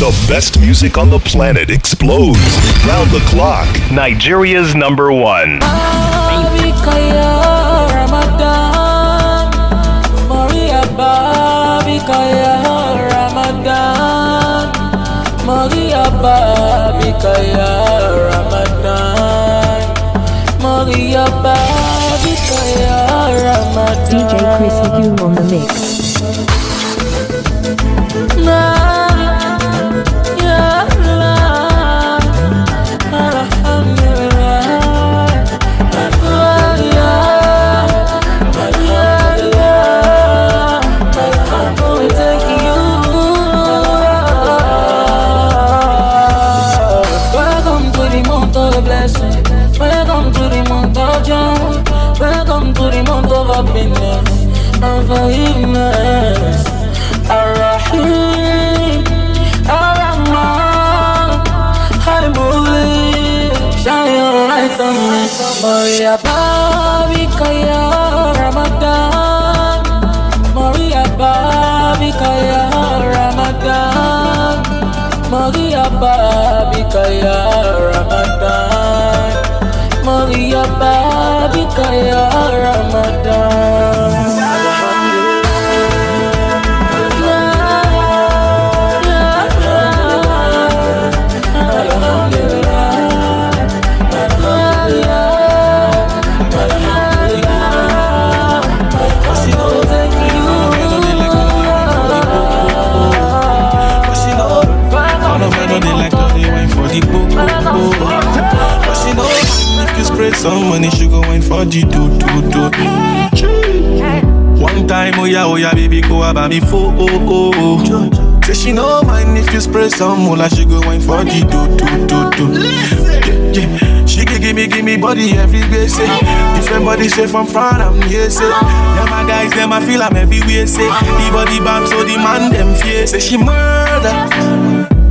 The best music on the planet explodes round the clock. Nigeria's number one. DJ Chris Legume on the mix. Welcome to the month of happiness and forgiveness. Ar-Rahim, Ar-Rahman, Al-Mulk, shine your light on me. Maria Babika ya Ramadan, Maria Babika ya Ramadan, Maria Babika ya Ramadan, Maria Babika ya Ramadan. Spray some money, she go wine for the do. One time, oh yeah, baby, go about me for oh. Say she no mind if you spray some moolah, she go wine for the do. Yeah. She give me body everywhere, say. Different body, say from front, I'm here, say. Yeah, my guys, them I feel I'm everywhere, say. The body bang, so the man them fear. Say she murder.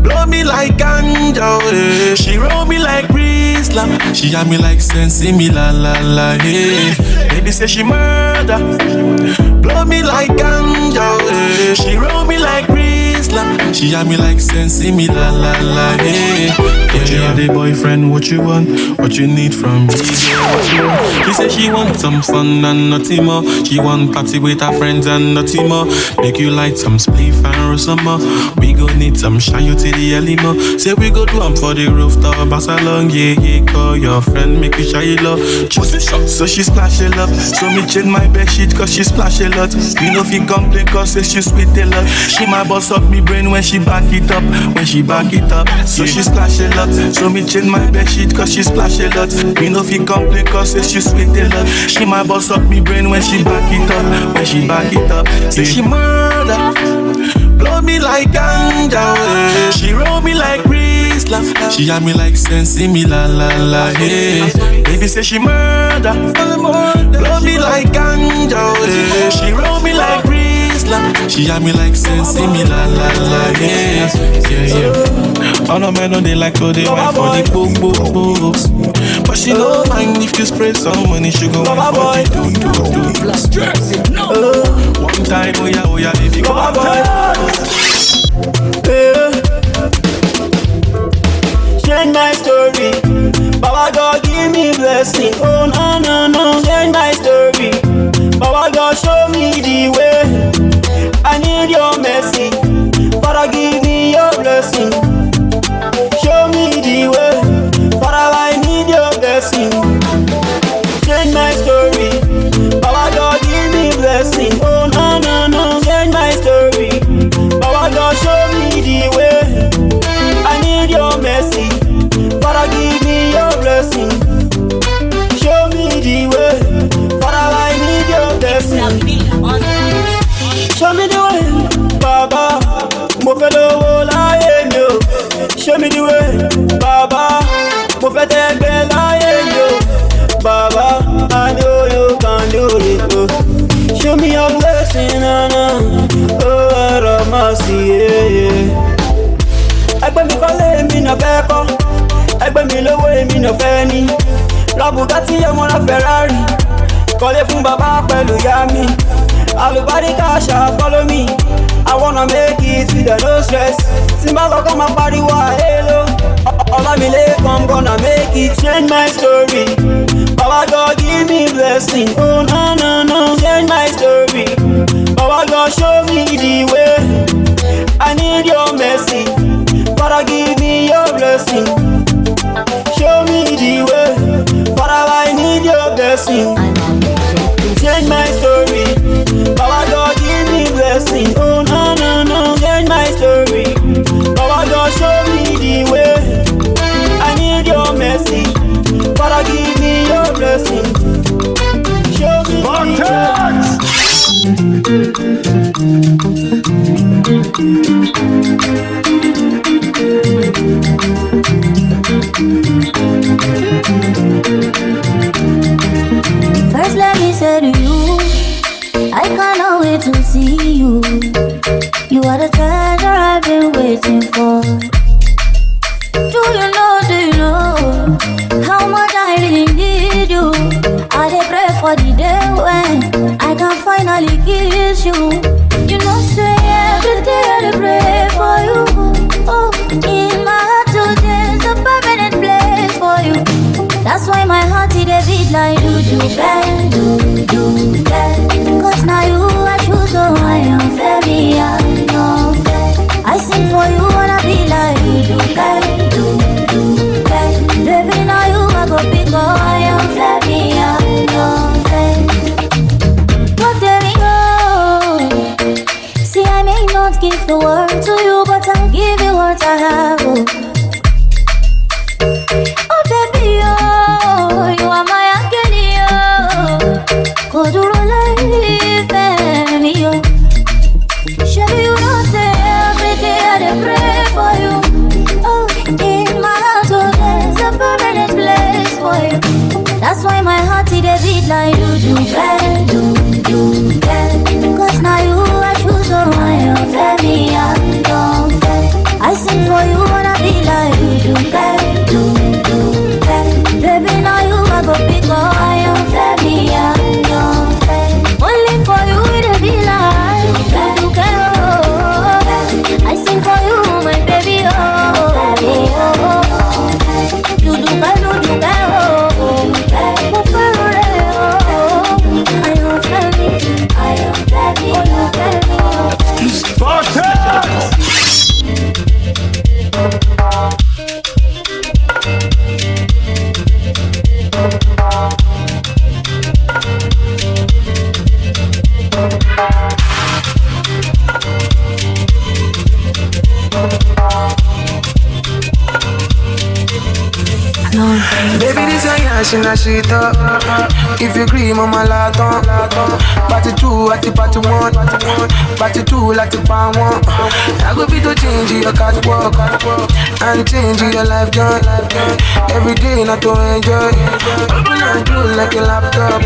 Blow me like ganja, eh. She roll me like Islam. She got me like sense, me la, hey. Baby say she murder. Blow me like ganja, eh. She roll me like Islam. She got me like sense, me la, hey. Yeah, the boyfriend, what you want? What you need from me? What you want? She say she want some fun and nothing more. She want party with her friends and nothing more. Make you light some spliff and roll some more. We gon' need some shine you till the early more. Say we go do 'em for the rooftop, pass along, yeah. Call your friend, make you shy love. So she splash a lot. So me change my bed sheet cause she splash a lot. You know if you complain cause say she sweet a lot. She my boss up me brain when she back it up. So she splash a lot. So me change my bed sheet cause she splash a lot. You know if you complain cause say she sweet a lot. She my boss up me brain when she back it up. Say she murder. Blow me like ganja, eh. She roll me like Islam. She got me like sense, me la, hey. Baby say she murder. Blow me like ganja, eh. She roll me like Islam. She got me like sense, me la, hey. Yeah. All the men on they like to they wait for the boom. But she don't mind if you spray some money, she go wait for the do. One time, oh yeah, baby, go boy. Change my story, Baba God give me blessing. Oh no, change my story, Baba God show me the way. I need your mercy, Father give me your blessing. Show me the way, Father I need your blessing. Change my story, Baba God give me blessing. Oh no, change my story, Baba God show me the way. I need your mercy, Father give me your blessing. Show me the way, Father I need your blessing. Show me the way, Baba, mo fẹ́ lówó láyé mi o. Show me the way, Baba, mo fẹ́ tẹ́gbẹ́ láyé mi o. Baba, I know you can do it, oh. Show me your blessing, oh, out of mercy, yeah. Ẹgbẹ́ mi kọ́lé mi náà fẹ́ kọ́, ẹgbẹ́ mi lówó èmi náà fẹ́ ní. Ra Bugatti ọmọ ra Ferrari, kọ́lé fún bàbá pẹ̀lú ìyá mi. Àlùbáríkà ṣá follow me, I wanna make it see the no stress. Timbago come and party wa hello. I'm gonna make it change my story. Baba God give me blessing. Oh no no no, change my story. Baba God show me the way. I need your mercy. Father give me your blessing. Show me the way. Father I need your blessing. Change my story. Baba God give me blessing. Oh no no no, change my story. Baba God show me the way. I need your mercy. Father give me your blessing. Show me the First let me say to you, I cannot wait to see you. You are the treasure I've been waiting for. Do you know how much I really need you? I dey pray for the day when I can finally kiss you. You know say every day I dey pray for you. Oh, in my heart today is a permanent place for you. That's why my heart it a beat like do-do-bang, do-do-bang. Cause now you I choose, so I am very unfair. I sing for you wanna be like do-do-bang, do-do-bang. Baby now you I go pick up, I am very unfair. But there we go. See I may not give the world to you, but I'll give you what I have. Oh baby, oh, you are my angel, oh. Koduro life, me, oh. Shabby, you know say every day I dey pray for you. Oh, in my heart, oh, there's a permanent place for you. That's why my heart it a beat like do-do-bang, do-do-bang. Cause now you I choose, so I am very unfair. I sing for you wanna be like do-do-bang, do-do-bang. Baby now you I go pick up, I am very unfair. Only for you it a be like do-do-bang, oh. I sing for you my baby, oh. Do-do-bang, do-do-bang, oh. Baby, this your yash in a shit up. If you cream on my laton, party two at the party one, party two like the pan one. I go be to change your catwalk and change your life joy. Every day not to enjoy. Open and close like a laptop.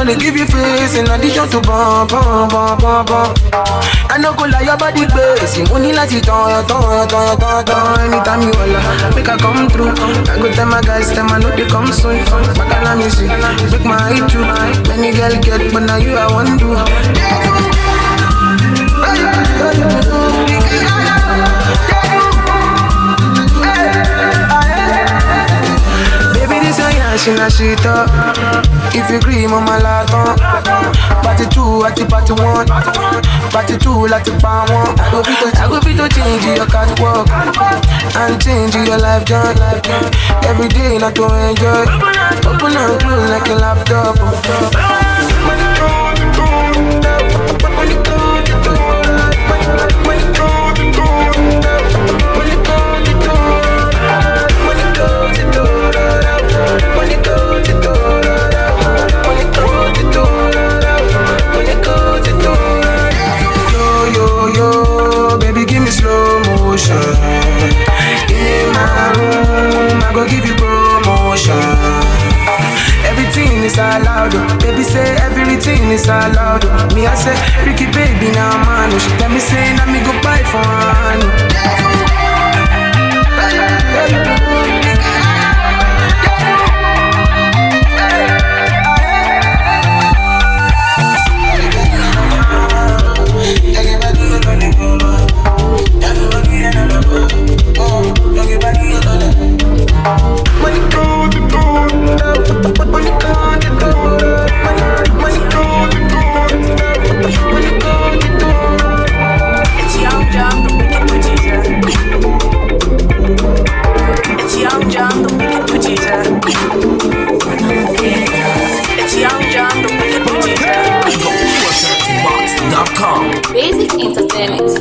They give you face in addition to bum. I no go lie about the bass. You money like it on. Anytime you holla, make I come through. I go tell my guys, them I know they come soon. Bacala me see, make my hit too. Many girl get, but now you I want to. Baby, this your yash in a shit up. If you cream on my laton, party two at the party one, party two like the pan one. I go be to change your catwalk and change your life joy. Every day not to enjoy. Open and close like a laptop. Baby, give me slow motion. In my room, I go give you promotion. Everything is allowed, baby. be say everything is allowed. Me I say, Ricky baby now man. She tell me say, let me go buy for her. Basic Entertainment.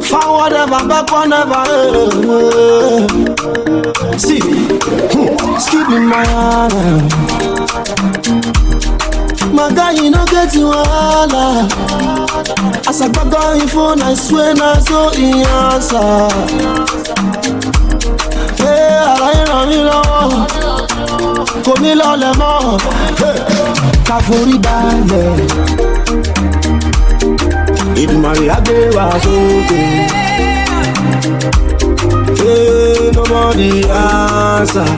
Forward ever, backward never. See, skip in my hand. My guy, you know get you all. As I got going phone, I swear I saw in answer. Hey, I don't know. Come in, all the more. Kafori balẹ̀ Ìdùmarè àgbé wa sókè. Nobody answer,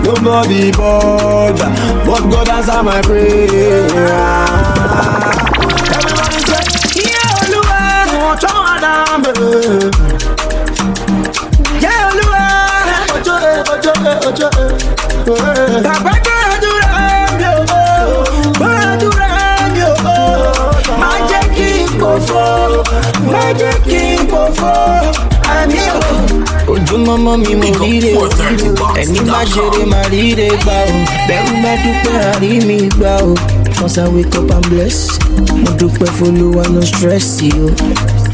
nobody bother, but God answer my prayer. Everybody say, yeah, Olúwa, wọ́n tọ́ Adambe. Yeah, Olúwa, ojo. Bàbá gbàdúrà mi o. Magic àmì o. Ojúmọ́mọ́ mi mo ríre o. Ẹni má ṣeré má ríre gbà o. Bẹ́rù má dúpẹ́ àrí mi gbà o. Once I wake up and bless. Mo dúpẹ́ f'Olúwa no stress yo.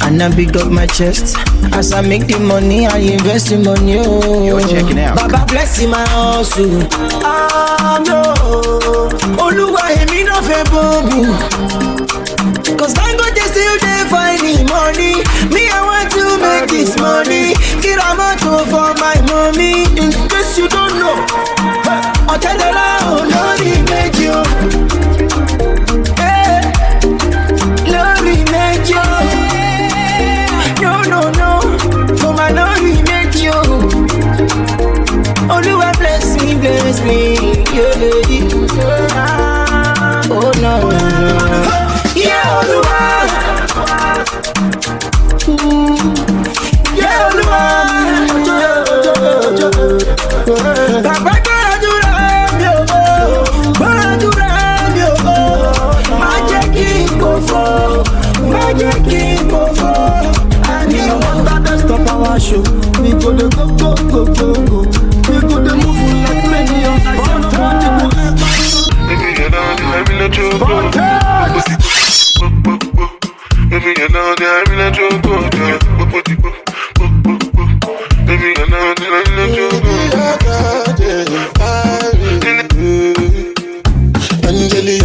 And I big up my chest. As I make the money, I invest the money oh. You're checking out. Baba bless my hustle. No. Olúwa èmi náà fẹ́ bọ́ọ̀bù. Cause I'm going to still dey find the money. Me, I want to make this money. Get a motor for my mommy. In case you don't know, I'll tell the lie, Lori made you. Hey, Lori made you. No. For my Lori made you. Oluwa bless me. Yeah. Oh no. Yeah, Olúwa. Yeah, Olúwa. Bàbá gbàdúrà mi o. Má jẹ́ kí n pòfo. Àní ọmọ tàdé stop our show. We go dey go. We go dey move like million. I say no one dey go ever. If you know, I will let you go. If you know, I will let you go. If you know, I will let you go.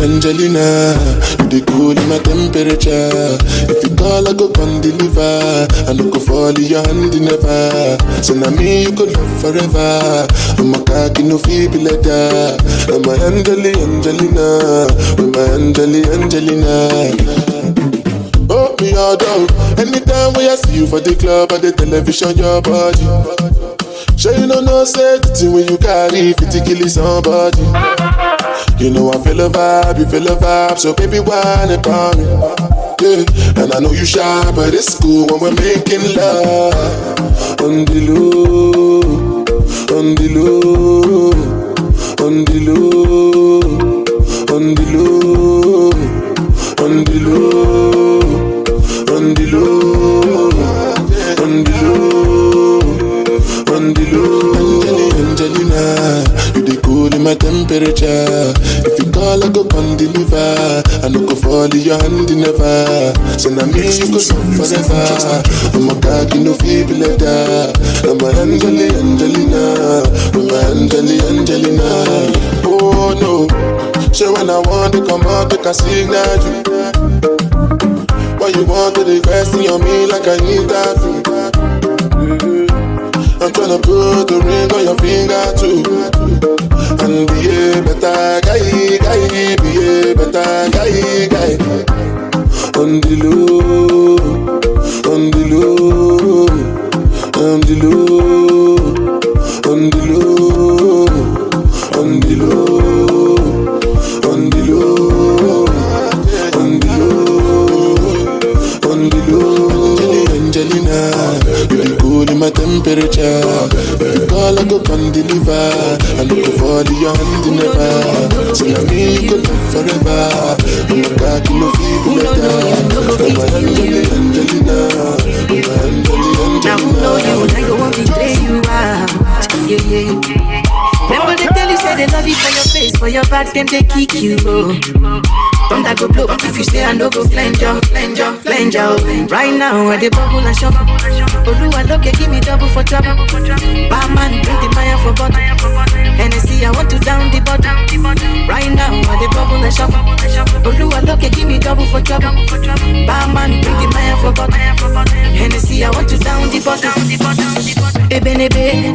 Angelina, you dey cool in my temperature. If you call, I go come deliver. I no go fall in your hand never. So now me you could love forever. I'm a cocky no feeble like that. I'm my Angelina, with my Angelina. Oh me all down. Anytime when I see you for the club or the television, your body. Sure you know say the thing when you carry 50 kill somebody. You know I feel a vibe, so baby whine about me. Yeah, and I know you shy, but it's cool when we're making love. On the low. Angelina, you dey cool in my temperature. If you call, I go come deliver. I no go fall in your hand never. So now me you go love forever. I'm a cocky no feeble like that. I'm my Angelina, I'm my Angelina. Oh no, so when I want to come out, I can signal you. Why you want to question on me like I need that? I'm tryna put the ring on your finger too. and be a better guy, be a better guy. On the low, on the low, on the low, on the low, on the low, on the low, on the low, on the low. Angelina, you the cool in my temperature. You call, I go come deliver. I look for the hand never. So now me you go live forever. I'm a cocky no feel better. Angelina, now who know you, I go want to play you out. Yeah. Remember they tell you say they love you for your face, for your back, them they kick you. Thunder go blow if you say I no go flange you. Right now I dey bubble and shuffle. Oluwa look give me double for trouble. Barman bring the Maya for bottle. Hennessy I want to down the bottle. Right now I dey bubble and shuffle. Oluwa look give me double for trouble. Barman bring the Maya for bottle. Hennessy I want to down the bottle. Ebenebe.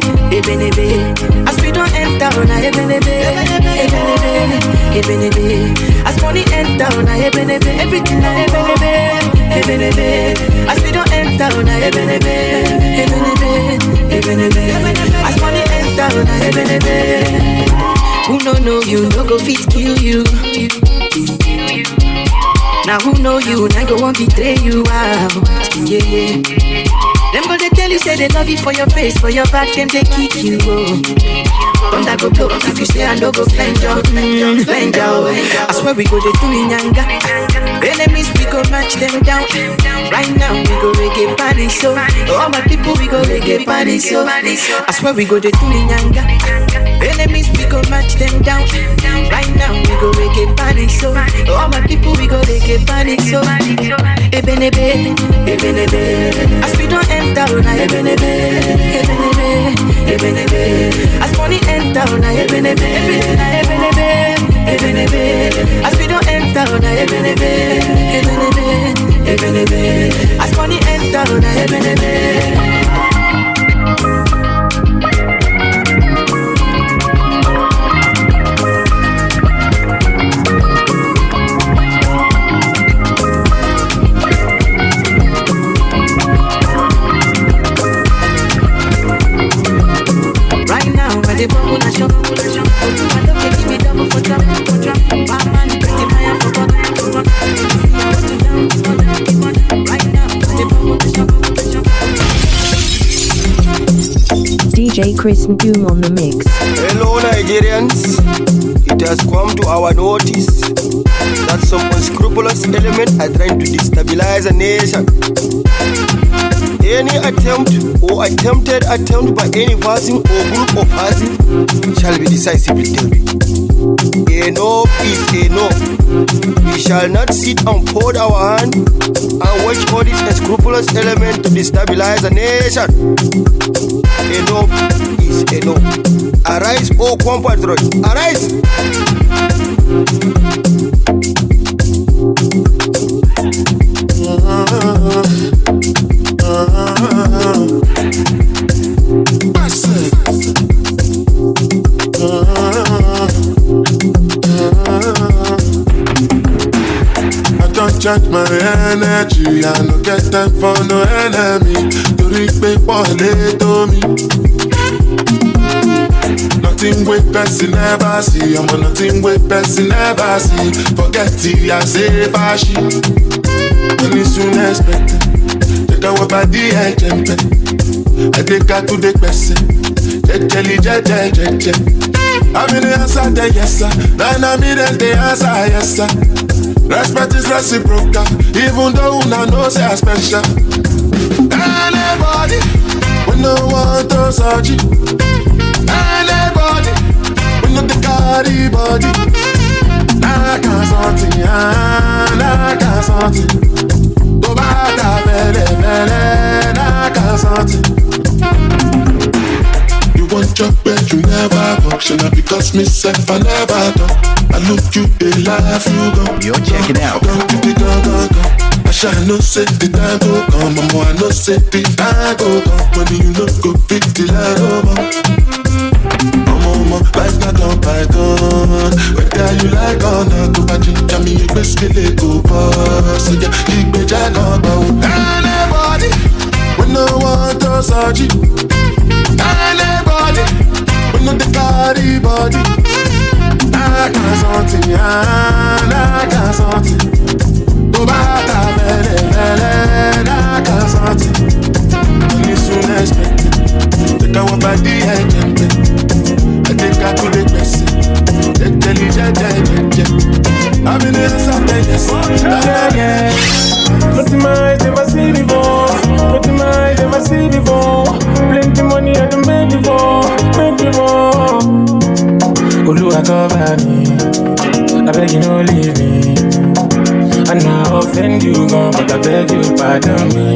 As we don't enter on a ebenebe. As money enter on a ebenebe. Everything a ebenebe. As we don't enter on a ebenebe. As money enter on a ebenebe. Who no know you, no go fit kill you. Now who know you, now go won't betray you out. Yeah. Them go they tell you say they love you for your face, for your back, them they kick you. Thunder go blow if you say I no go flange you. I swear we go they do in yanga. Enemies we go match them down. Right now we go reggae party so. All my people we go reggae party so. I swear we go they do in yanga. Enemies we go match them down. Right now we go reggae party so. All my people we go reggae party so. Ebenebe. As we don't enter on a ebenebe. As money enter on a ebenebe. Everything a ebenebe. As we don't enter on a ebenebe. As money enter on a ebenebe. DJ Chris Doom on the mix. Hello Nigerians, it has come to our notice that some unscrupulous elements are trying to destabilize a nation. Any attempt or attempted attempt by any person or group of persons shall be decisively dealt with. Enough is enough. We shall not sit and fold our hand and watch all these unscrupulous elements to destabilize a nation. Enough is enough. Arise, O compatriots, arise! Charge my energy, I no get time for no enemy. To reach me for to me. Nothing with person never see. I'm on nothing with person never see. Forget it, I say bashi. Money soon expected. Take our body and jump. I take her to the person. Jelly. I'm in the answer, yes sir. Then I'm in the answer, yes sir. Respect is reciprocal, even though una know say I special. Anybody, we no want to search it. Anybody, we no the carry body. I can't something. Go back to vele, I can't something. You want your bed, you never function. Because myself I never done. I look you, they laugh, you go. You're checking out. Go. I shall no say the time go come. I know say the time go come. When you know go fit the light over. Life not done by done. Whether you like or not, to watch it, me a best kid go pass. So yeah, keep me jack on anybody, we no want to search it. Anybody, we no the carry body. I can't something, I can't something. Go back to fele, I can't something. Only soon expected. Take our body and I think I could the best. I'm in the inside, yes. But my eyes never see before. But my eyes never see before. Plenty money I don't make before. Oluwa cover me. I beg you no leave me. I know I offend you, gone, but I beg you pardon me.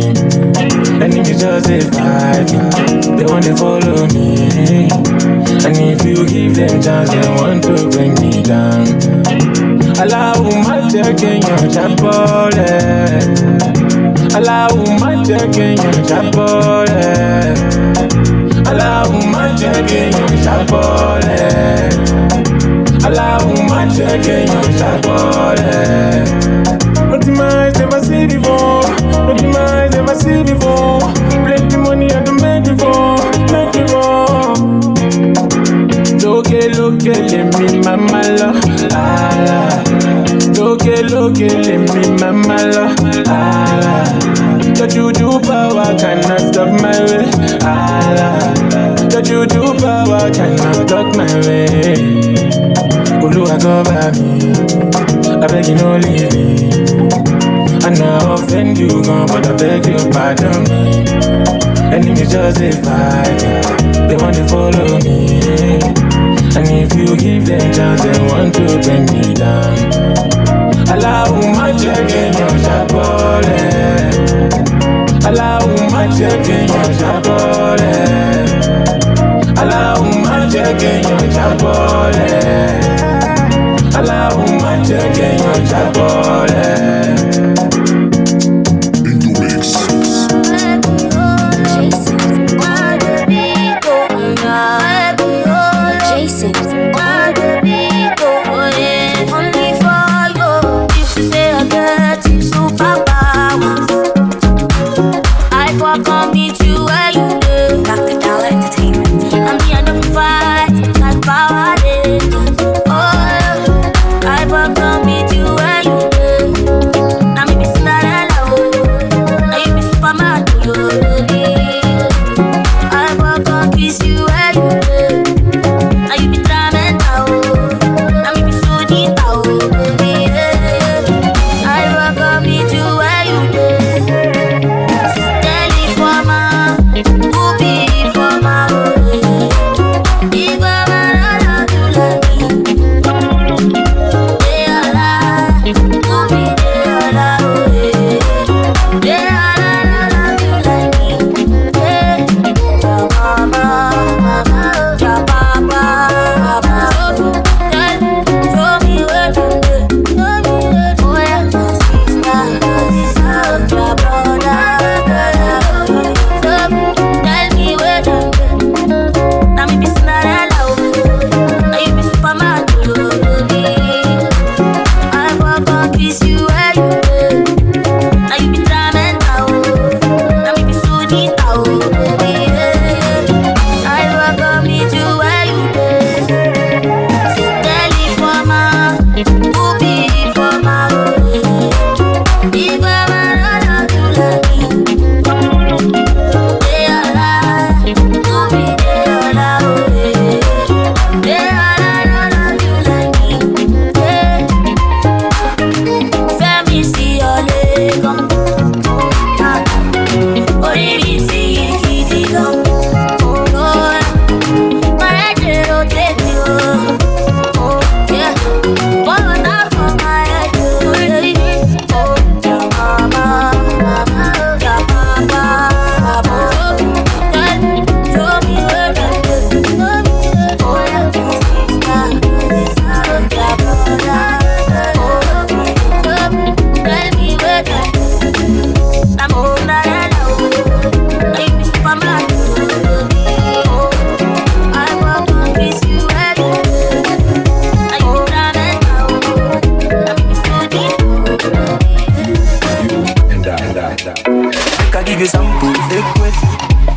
Enemies just they fight me. They want to follow me. And if you give them chance, they want to bring me down. Allow my check in your chapel. Allow my check in your chapel. Allow my check in your chapel. Allow my check in your chapel. But my eyes never see before. But my eyes never see before. Plenty money I don't make before. Look, let me mama lo, ala. Look, let me mama lo, ala. The juju power cannot stop my way, ala. The juju power cannot block my way. Oluwa cover me, I beg you no leave me. I know I offend you, gone, but I beg you pardon me. Enemies just they fight, they want to follow me. And if you give them chance, they want to bring me down. Allow my check in your chapel. Allow my check in your chapel. Allow my check in your chapel. Allow my check in your chapel.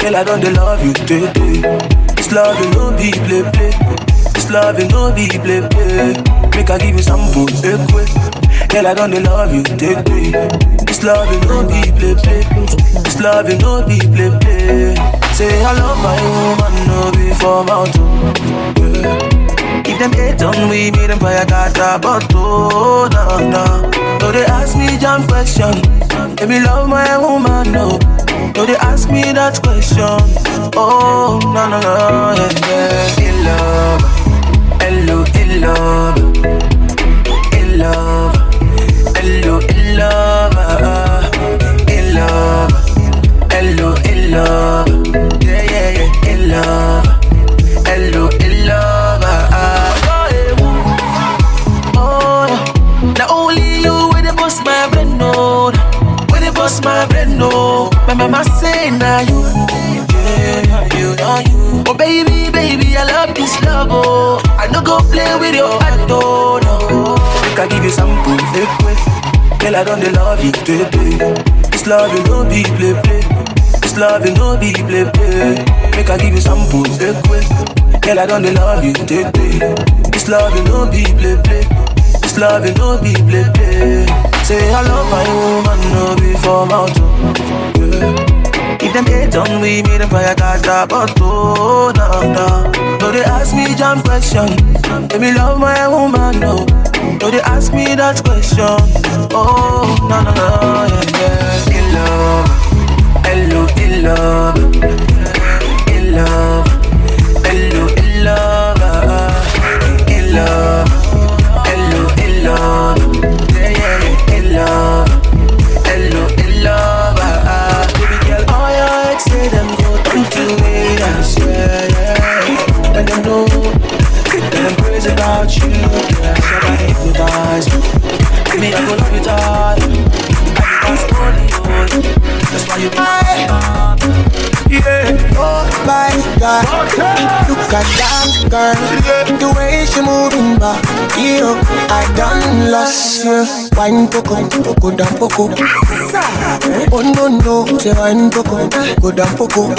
Girl, I don't love you, baby. This love you no be play play. This love you no be play play. Make I give you some food, quick. Girl, I don't love you, baby. This love you no be play play. This love you no be play play. Say I love my woman, no be for mouth. Yeah. If them hate on we meet them fire kata, but oh no. So they ask me jam question. Let me love my woman, no. So they ask me that question. Oh no, yeah, yeah. In love, hello, in love, in love, hello, in love, in love, hello, in love, yeah, yeah, yeah, in love, hello, in love. Oh, not only you with the bust my brain, no. Bust my brain, no. My mama say now you, yeah, you know you. Oh baby, baby, I love this love, oh. I no go play with your heart, oh no. Make I give you some food, quick. Girl, I don't love you, baby. This love you no be play play. This love you no be play play. Make I give you some food, quick. Girl, I don't love you, baby. This love you no be play play. This love you no be play play. Say I love my woman, no be for mouth, yeah. If them hate on we meet them fire kata, but oh no. So they ask me jam question. Let me love my woman, no. So they ask me that question. Oh no, yeah, yeah. In love, hello, in love, in love, hello, in love, in love, hello, in love. Love, hello, in love, baby girl, all your ex say them go down to me, I swear, yeah. Let them know, let them praise about you, yeah. Shall I hypnotize you? Baby, I go love you tight. I think that's only you. That's why you yeah. Oh my God, look at that girl, the way she moving back. Yo, I done lost you. Wine poco, poco da poco. Oh no, say wine poco, poco da poco.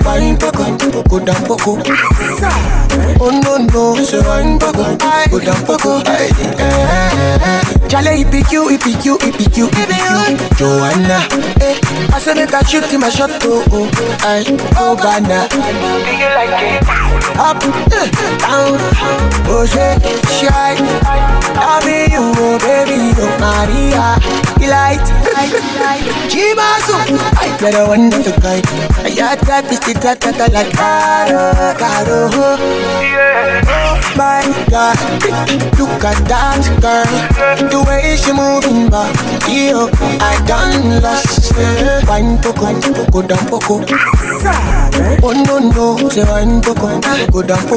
Wine poco, poco da poco. Oh no, say wine poco, poco da poco. Jale, EPQ, Joanna. I said make a shoot in my shot, oh, banana. You like it? Up, down, oh shit, shy. Love me, you, oh baby, oh Maria. Delight, Chimasu. I got a wonderful guy. I got that biscuit, that like caro. Oh my God, look at that girl, the way she moving back. Yo, I done lost. Wine poco, poco da poco. Oh no, say wine poco, poco da poco.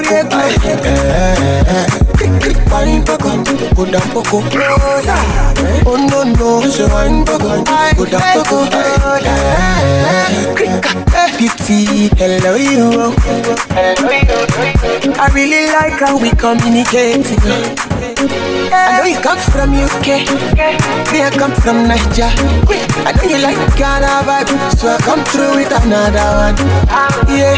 Wine poco, poco da poco. Oh no, say wine poco, poco da poco. Beauty, hello you. I really like how we communicate. I know you come from UK, me I come from Niger. I know you like Ghana vibe, so I come through with another one. Yeah.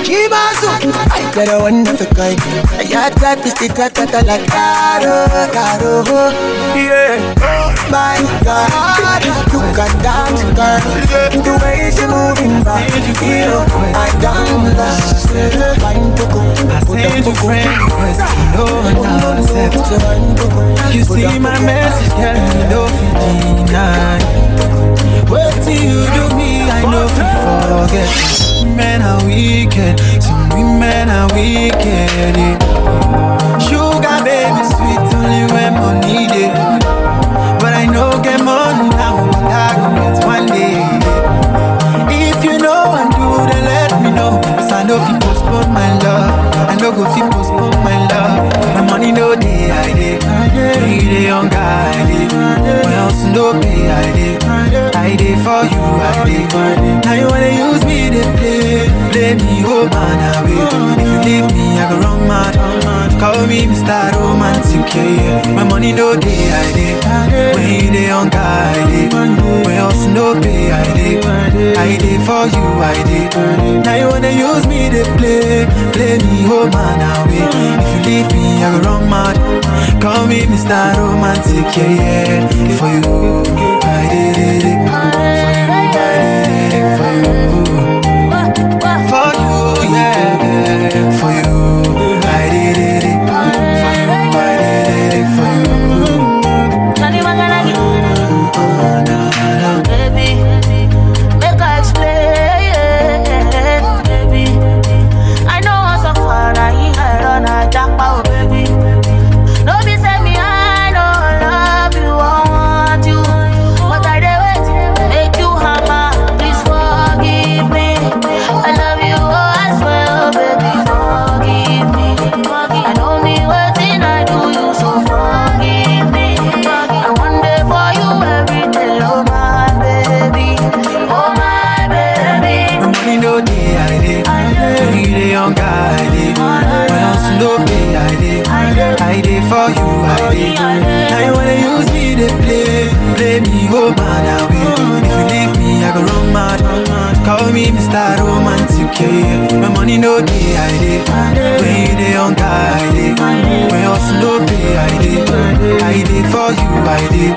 Chimazu, I got a wonderful guy. I got that biscuit, that like caro. Yeah. Oh my God, look at that girl, the way she moving back. I done lost. I sent you friend request, no accept. You see my message, girl, me no fit deny. What till you do me, I know fi forget. Men are wicked, some women are wicked. Sugar baby sweet only when money dey. But I know get money now, but I go get one day. If you know and do, then let me know. Cause I know fi postpone my love, I know go fi postpone my love. My money no day, I dey. You dey young guy, I dey. My house no pay, I dey for you, I dey. Now you wanna use me to play me, oh man, away. If you leave me, I go run mad. Call me Mr. Romantic, yeah. My money no day, I day. When you day on guy, I day. When else no pay, I day. I day for you, I day. Now you wanna use me to play me, oh man, away. If you leave me, I go run mad. Call me Mr. Romantic, yeah. For you, I did it. For you, yeah. For you, I did it. Baby, make I explain, baby. I know I'm so far, I run a jackpot, baby. No be say me, I don't love you, I want you. But I dey wait, make you hammer, please forgive me. I love you, oh, I swear, oh, baby, forgive me. I know me waiting, I do you, so forgive me. I one day for you every day, oh my baby, oh my baby. My money no day, I day. When you day on guy, I day. When else no pay, I day. I day for you, I day. Now you wanna use me to play me, oh man, away. If you leave me, I go run mad. Call me Mr. Romantic, yeah. My money no day, I day. When you day on guy, I day. When else no pay, I day. I day for you, I day.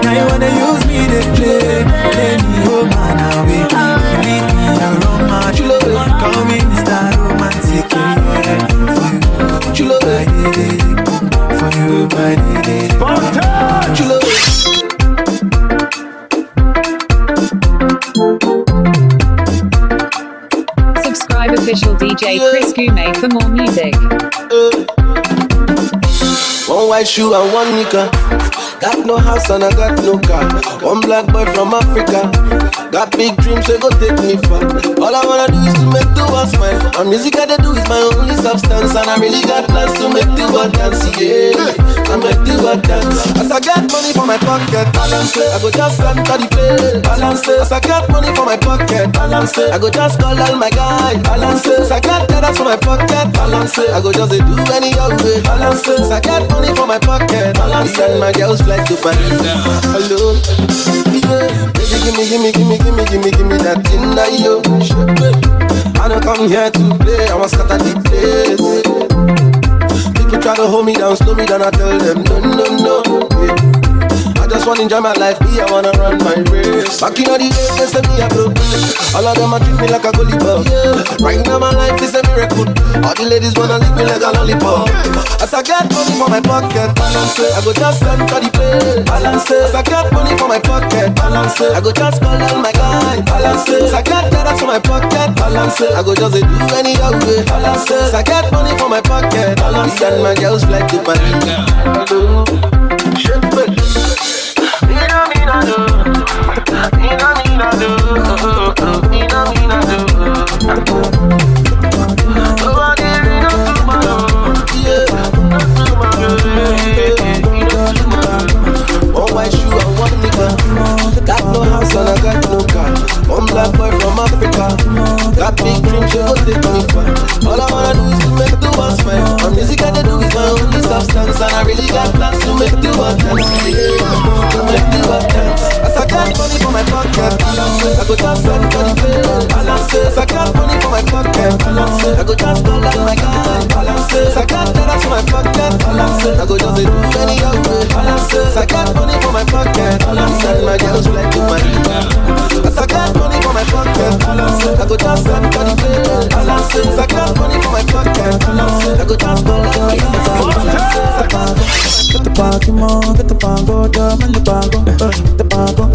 Now you wanna use me to play me, oh man, away. If you leave me, I go run mad. Call me Mr. Romantic, yeah. For you, I did it. For you, I did it. Subscribe official DJ Chris Gume for more music. One white shoe and one nika. Got no house and I got no car. One black boy from Africa. Got big dreams, so go take me far. All I wanna do is to make the world smile. And music I do is my only substance. And I really got plans to make the world dance, yeah. I make the world dance. As I got money for my pocket, balance it. I go just enter the play, balance it. As I got money for my pocket, balance it. I go just call all my guys, balance it. As I got dollars for my pocket, balance it. I go just do any other way, balance it. As I got money for my pocket, balance it. And my girls fly to Paris. Hello, yeah. Baby, give me that thing that you. I don't come here to play, I want scatter the place. People try to hold me down, slow me down, I tell them no, yeah. I just wanna enjoy my life, I wanna run my race. Back in the days, they say me a broke. All of them a treat me like a goalie ball, yeah. Right now my life is a miracle. All the ladies wanna lick me like a lollipop. As I get money for my pocket, balance it. I go just enter the play, balance it. As I get money for my pocket, balance it. I go just call all my guys, balance it. As I get dollars for my pocket, balance it. I go just do any other way, balance it. As I get money for my pocket, balance it. And my girls fly to Paris. Hello, shit, but one white shoe and one nigga. Got no house and I got no car. One black boy from Africa. Got big dreams, you go take me far. All I wanna do is to make the world smile. And music I do is my only substance. And I really got plans to make the world dance. To make the world dance. As I got money for my pocket, I go just send for the play. As I got money for my pocket, I go just call out my guy. As I got dollars for my pocket, I go just do any other way. As I got money for my pocket, and my girls fly to Paris. As I got money for my pocket, I go just send for the play. As I got money for my pocket, I go just call out my guy. Get the party more, get the bongo, drum and the bongo, the bongo.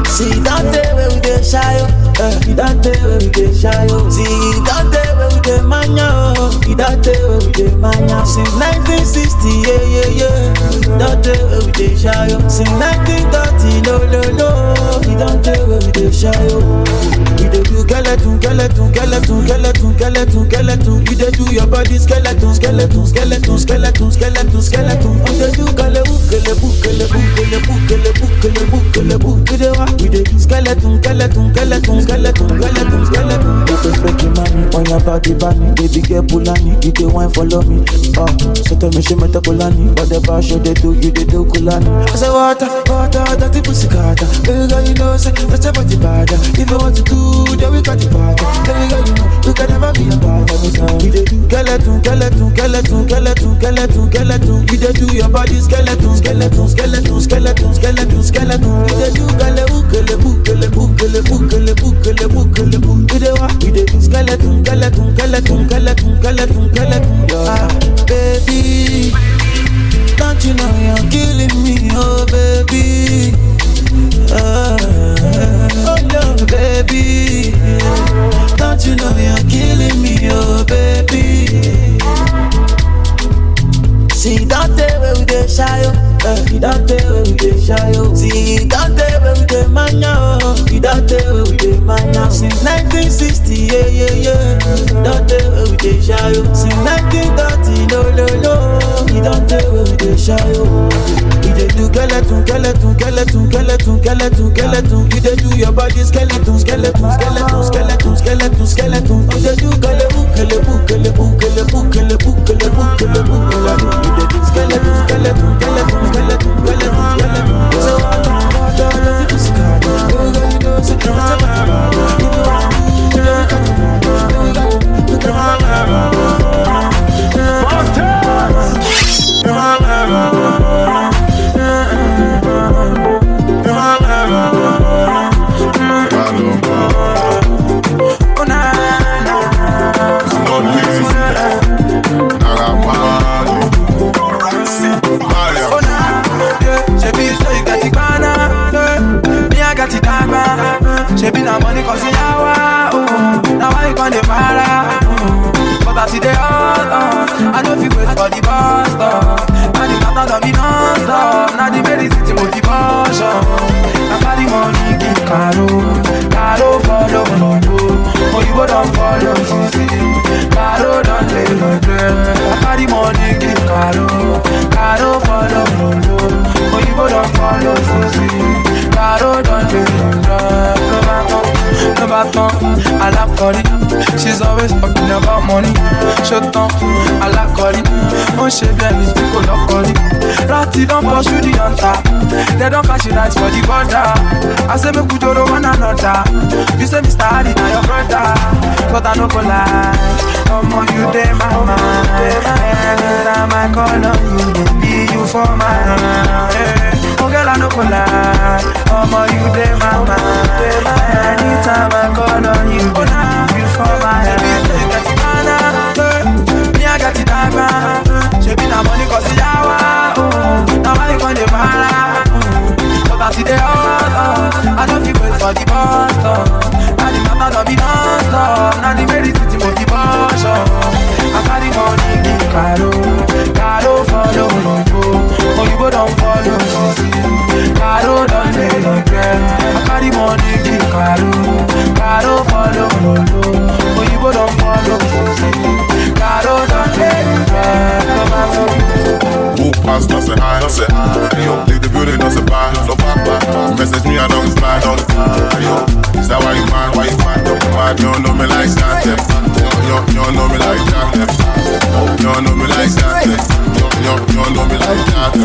See that day where we dey shy, that day where we dey shy. See that day where we dey mania, that day where we dey mania. Since 1960, yeah. That day where we dey shy. Since 1930, no. That day where we dey shy. You dey do skeleton, skeleton, skeleton, skeleton, skeleton, skeleton. You dey do your body skeleton, skeleton, skeleton, skeleton, skeleton, skeleton. You dey do kalebu, kalebu, kalebu, kalebu, kalebu, kalebu, kalebu. You dey what? You dey do skeleton, skeleton, skeleton, skeleton, skeleton, skeleton. You dey freaky mommy on your body, bunny. Baby girl Pulani, you dey wine follow me. So tell me she met a Pulani, whatever show they do, you dey do Kulani. I say water, water, dirty pussy carter. Baby girl, you know say that's your body bad. If you want to do, then we got the party. Baby girl, you know we can never be apart. We dey do skeleton, skeleton, skeleton, skeleton, skeleton, skeleton. You dey do your body skeleton, skeleton, skeleton, skeleton, skeleton, skeleton. You dey do kalebu, kalebu, kalebu, kalebu, kalebu, kalebu, kalebu. You dey what? You dey do skeleton, skeleton, skeleton, skeleton, skeleton, skeleton. Baby, don't you know you're killing me, oh baby. Oh no, baby, don't you know you're killing me, oh baby. See, don't tell where we dey shy, oh. Don't tell where we dey shy, oh. See, don't tell where we dey mania, oh. Don't tell where we dey mania. Since 1960, yeah, yeah, yeah. Don't tell where we dey shy, oh. Since 1930, no, no, no. Don't tell where we dey shy, oh. You dey do skeleton, skeleton, skeleton, skeleton, skeleton, skeleton. You dey do your body skeleton, skeleton, skeleton, skeleton, skeleton, skeleton. You dey do kalebu, kalebu, kalebu, kalebu, kalebu, kalebu, kalebu, kalebu. You dey do skeleton, skeleton, skeleton, skeleton, skeleton, skeleton. So I do scar. Oh girl, you know say that's a bad. If you want to, you know you got Shebi na money cause yawa, now why you gonna para? But I see the hot, I don't feel wait for the bus stop. Now the matter don't be non-stop. Now the medicine motivation. I carry money give Caro, Caro follow Mobo. Oh you go don't follow Sisi, Caro don't let no dream. I carry money give Caro, Caro follow Mobo. Oh you go don't follow Sisi, Caro don't let no dream. No matter, I love Cody. She's always talking about money. Shut down, I like Cody. Oh, she be anything could love Cody. Ratty don't pursue the hunter. They don't catch it right for the border. I say me could do one another. You say Mr. Hardy, now your brother. But I don't go lie. Come on, you day my mind. Anytime I call on you, baby, you for my hand. Oh girl, I don't go lie. Come on, you day my mind. Anytime I call on you, you for my hand. Me I got it down. She be na money cause it's yawa. Now I gonna para. But I see the hot. I don't feel wait for the bus stop. Now the matter don't be non-stop. Now the medicine motivation. I carry money in Caro, Caro follow Mobo. Oh you go don't follow Sisi, Caro don't let no dream. I carry money in Caro, Caro follow Mobo. Oh you go don't follow Sisi, Caro don't let no dream. Walk past, not say hi, not say hi. Yo, leave the building, not say bye, no back, back. Message me, I don't reply, don't reply. Yo, is that why you mind? Why you mind? Don't mind. You don't know me like that. You don't know me like that. You don't know me like that. You don't know me like that.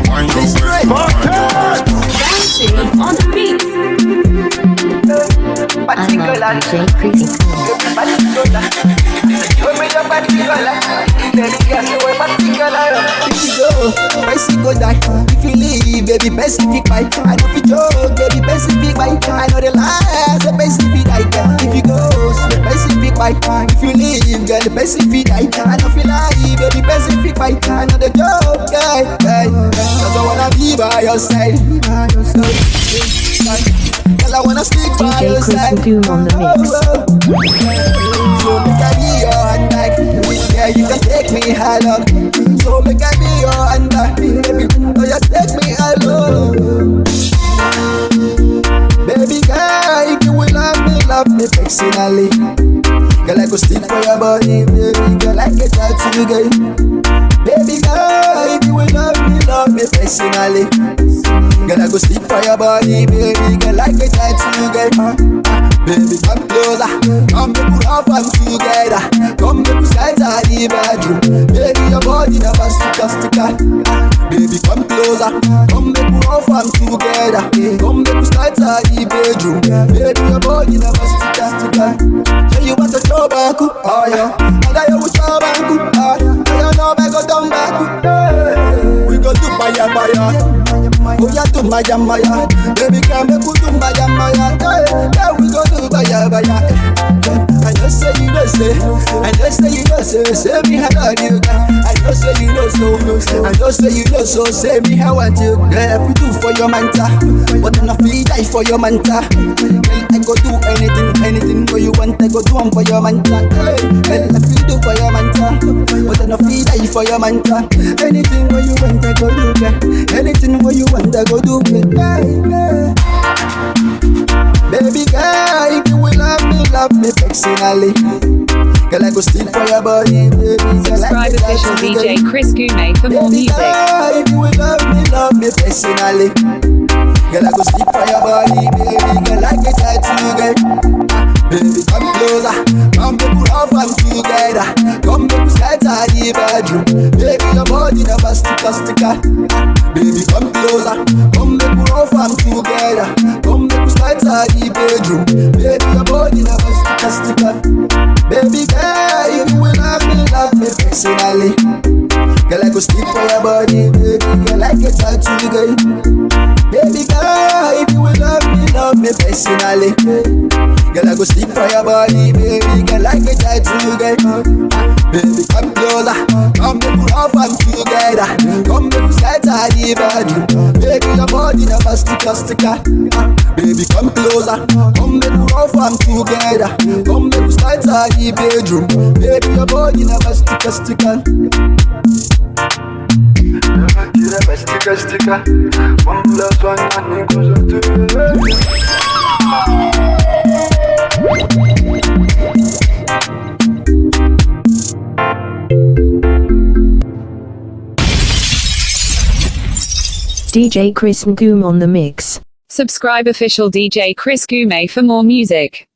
Why you Dancing on the beat. I'm DJ Chris. If you go, die. If you leave, baby, Pacific bite. I know if you joke, baby, Pacific bite. I know the lies, the Pacific bite. If you go, the Pacific bite. If you leave, girl, the Pacific bite. I know if you lie, baby, Pacific bite. I know the joke, yeah. Cause I wanna be by your side. Girl, I wanna stick by your side. DJ Chris Doom on the mix. So make I be your handbag. Yeah, you can take me high up. So make I be your handbag. Baby, oh just take me alone. Baby girl, if you will love body, baby girl, like a tattoo girl. Baby girl, if you will love me personally. Girl, I go sleep for your body, baby girl, like a tattoo girl. Baby, come closer, come make we have fun together. Come make we scatter the bedroom. Baby, your body never stick. Baby, come closer, come make we have fun together. Come make we scatter the bedroom. Baby, your body never stick. Say you want to throw back, oh yeah. And I will throw back, oh yeah. I know I go down back. We go do maya. Oh yeah, do maya. Baby, come make we do maya. Yeah, we go do maya. I just say you know say me how I do. I just say you know so, say me how I do. Girl, we do for your manta, but then I feel die for your manta. Girl, I go do anything for you want, I go do for your manta. Girl, I feel do for your manta, but then I feel die for your manta. Anything for you want, I go do. Girl. Anything for you want, I go do. Girl. Baby girl, if you will love me personally. Girl, I go sleep for your body, baby. Subscribe official DJ Chris Gume for more music. Girl, if you will love me personally. Girl, I go sleep for your body, baby. Girl, like a tattoo, girl. Baby, come closer, come make we have fun together. Come make we scatter the bedroom. Baby, your body never stick. Baby, come closer, come make we have fun together. Come make we scatter the bedroom. Baby, your body never stick. Baby girl, you will love me personally. Girl, I go sleep for your body, baby girl, like a tattoo girl. Baby girl, if you will love me personally. Girl, I go sleep for your body, baby girl, like a tattoo girl. Baby, come closer, come make we have fun together. Come make we scatter the bedroom. Baby, your body never stick. Baby, come closer, come make we have fun together. Come make we scatter the bedroom. Baby, your body never stick. Never stick. 1 + 1 equals 2. DJ Chris Ngoom on the mix. Subscribe official DJ Chris Gume for more music.